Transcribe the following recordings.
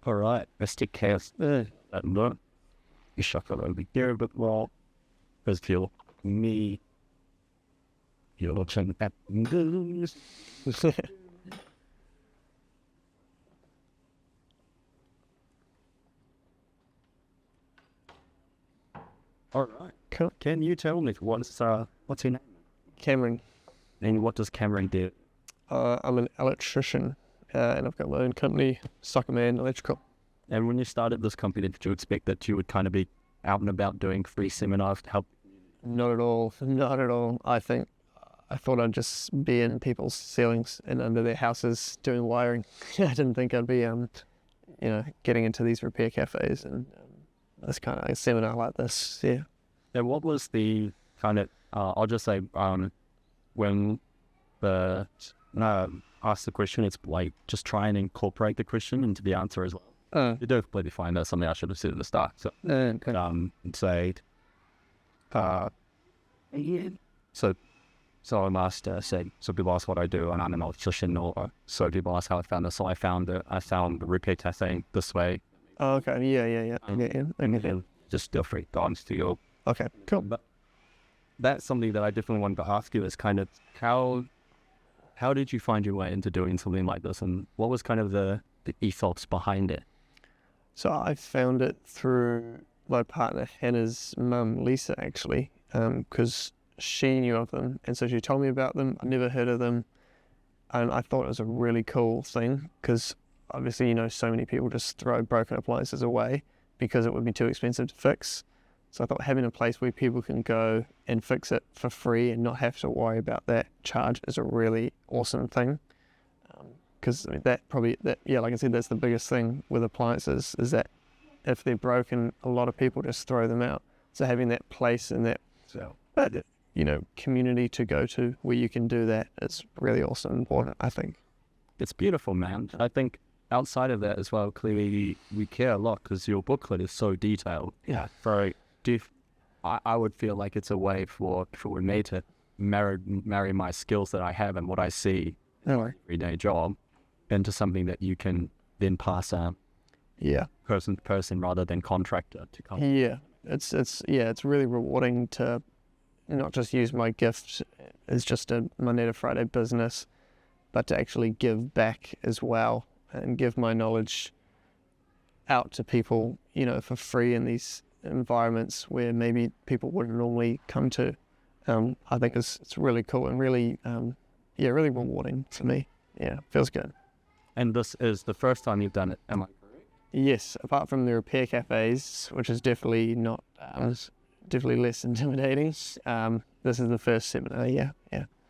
All right, let's take care of that. Look, you shuffle over here a bit more. Because feel me, you're looking at this. All right. Can you tell me what's your name? Cameron. And what does Cameron do? I'm an electrician, and I've got my own company, Soccer Man Electrical. And when you started this company, did you expect that you would kind of be out and about doing free seminars to help? Not at all. Not at all. I thought I'd just be in people's ceilings and under their houses doing wiring. I didn't think I'd be, getting into these repair cafes and this kind of a seminar like this. Yeah. And what was the kind of, I'll just say, when the ask the question, it's like just try and incorporate the question into the answer as well. You don't completely find that's something I should have said at the start. So, Okay. and say, so I'm asked, so people ask what I do, and I'm an electrician, or so people ask how I found it. So I found the repair cafe this way. Oh, okay. Yeah. Okay. Just feel free to answer your. Okay. Cool. But that's something that I definitely wanted to ask you is kind of how did you find your way into doing something like this, and what was kind of the ethos behind it? So I found it through my partner Hannah's mum, Lisa, actually, because she knew of them, and so she told me about them. I never heard of them, and I thought it was a really cool thing because obviously, so many people just throw broken appliances away because it would be too expensive to fix. So I thought having a place where people can go and fix it for free and not have to worry about that charge is a really awesome thing. Because like I said, that's the biggest thing with appliances is that if they're broken, a lot of people just throw them out. So having that place and that community to go to where you can do that is really also important, I think. It's beautiful, man. I think outside of that as well, clearly we care a lot because your booklet is so detailed. Yeah. Very deep. I would feel like it's a way for me to marry my skills that I have and what I see everyday job into something that you can then pass on person to person rather than contractor to contractor. Yeah. It's really rewarding to not just use my gift as just a Monday to Friday business, but to actually give back as well and give my knowledge out to people, for free in these environments where maybe people wouldn't normally come to. I think it's really cool and really, really rewarding for me. Yeah, feels good. And this is the first time you've done it, am I correct? Yes, apart from the repair cafes, which is definitely not, definitely less intimidating. This is the first seminar, yeah.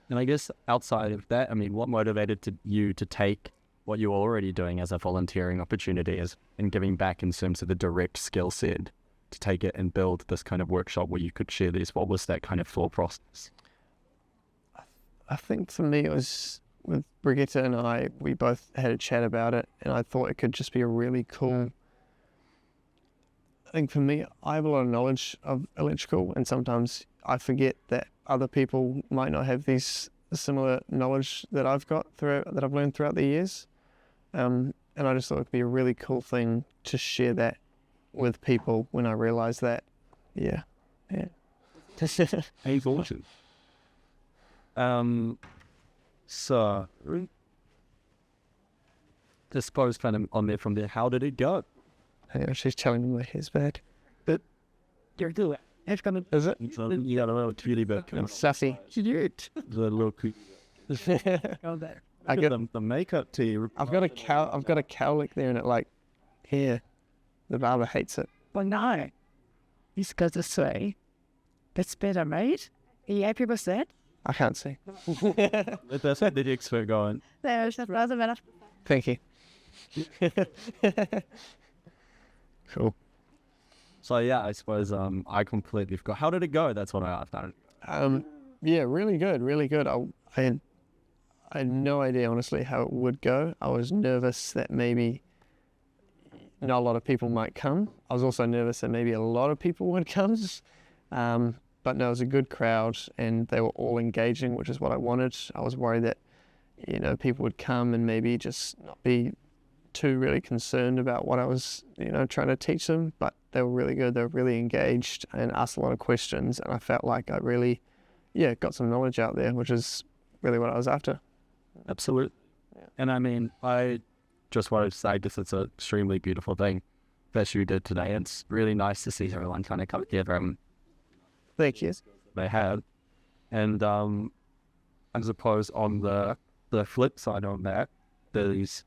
And I guess outside of that, I mean, what motivated you to take what you're already doing as a volunteering opportunity and giving back in terms of the direct skill set to take it and build this kind of workshop where you could share this? What was that kind of thought process? I think for me it was with Brigitte and we both had a chat about it, and I thought it could just be a really cool. I think for me, I have a lot of knowledge of electrical, and sometimes I forget that other people might not have these similar knowledge that I've learned throughout the years. And I just thought it'd be a really cool thing to share that with people when I realised that. Yeah. Hey, awesome. So, I suppose kind of on there from there, how did it go? Hang on, she's telling me my hair's bad. But you're doing it. It's gonna. Is it? You got a little cutie bit. Sassy. She did. The little cutie. Go there. I get the makeup tea. I've got a cowlick there, and it here. The barber hates it. Well, no. He's got to say, that's better, mate. Are you happy with that? I can't see. That's how the expert going. No, that doesn't matter. Thank you. Cool. So yeah, I suppose I completely forgot. How did it go? That's what I asked. Yeah, really good, really good. I had no idea, honestly, how it would go. I was nervous that maybe not a lot of people might come. I was also nervous that maybe a lot of people would come. But no, it was a good crowd and they were all engaging, which is what I wanted. I was worried that, people would come and maybe just not be too really concerned about what I was, trying to teach them, but they were really good. They were really engaged and asked a lot of questions, and I felt like I really, got some knowledge out there, which is really what I was after. Absolutely. Yeah. And I mean, I just wanted to say this is an extremely beautiful thing that you did today. It's really nice to see everyone kind of come together and Thank you. they had. And I suppose on the flip side on that, there's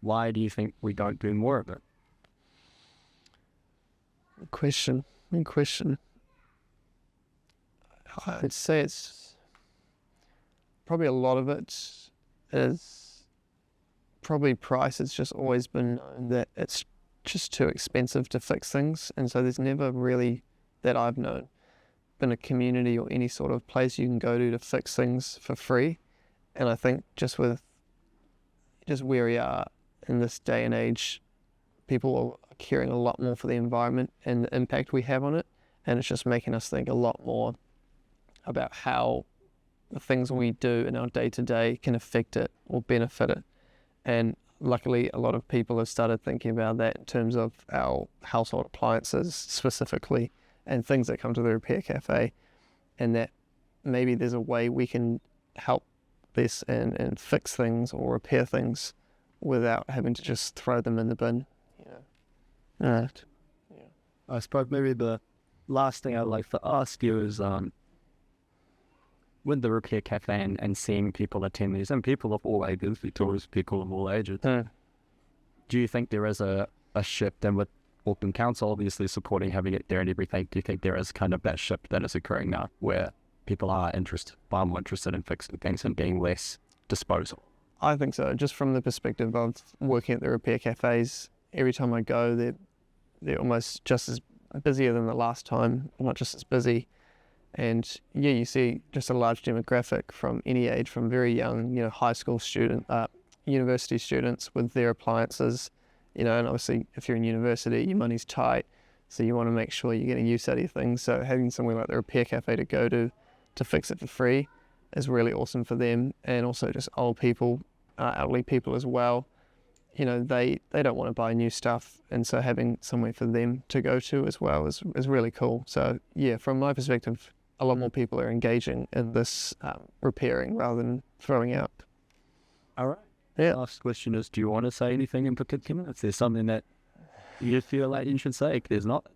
why do you think we don't do more of it? Good question. I'd say it's probably a lot of it is probably price. It's just always been known that it's just too expensive to fix things, and so there's never really, that I've known, been a community or any sort of place you can go to fix things for free. And I think just with where we are in this day and age, people are caring a lot more for the environment and the impact we have on it, and it's just making us think a lot more about how the things we do in our day-to-day can affect it or benefit it. And luckily, a lot of people have started thinking about that in terms of our household appliances specifically, and things that come to the Repair Cafe, and that maybe there's a way we can help this and fix things or repair things without having to just throw them in the bin. Right. Yeah. I suppose maybe the last thing I'd like to ask you is with the Repair Cafe and seeing people attend these, and people of all ages, tourists, people of all ages, do you think there is a shift? And with Auckland Council obviously supporting having it there and everything, do you think there is kind of that shift that is occurring now where people are far more interested in fixing things and being less disposal? I think so. Just from the perspective of working at the Repair Cafes, every time I go, they're almost just as busier than the last time, not just as busy. And you see just a large demographic from any age, from very young, high school university students with their appliances, and obviously if you're in university, your money's tight, so you want to make sure you're getting use out of your things. So having somewhere like the Repair Cafe to go to fix it for free is really awesome for them. And also just old people, elderly people as well, they don't want to buy new stuff, and so having somewhere for them to go to as well is really cool. So yeah, from my perspective, a lot more people are engaging in this repairing rather than throwing out. All right. Yeah. Last question is, do you want to say anything in particular? If there's something that you feel like you should say, if there's not.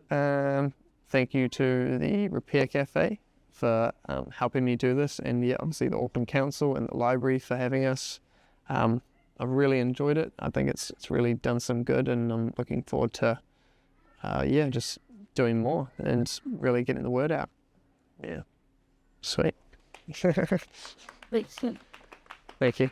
Thank you to the Repair Cafe for helping me do this, and obviously the Auckland Council and the library for having us. I've really enjoyed it. I think it's really done some good, and I'm looking forward to just doing more and really getting the word out. Yeah. Sweet. Thank you.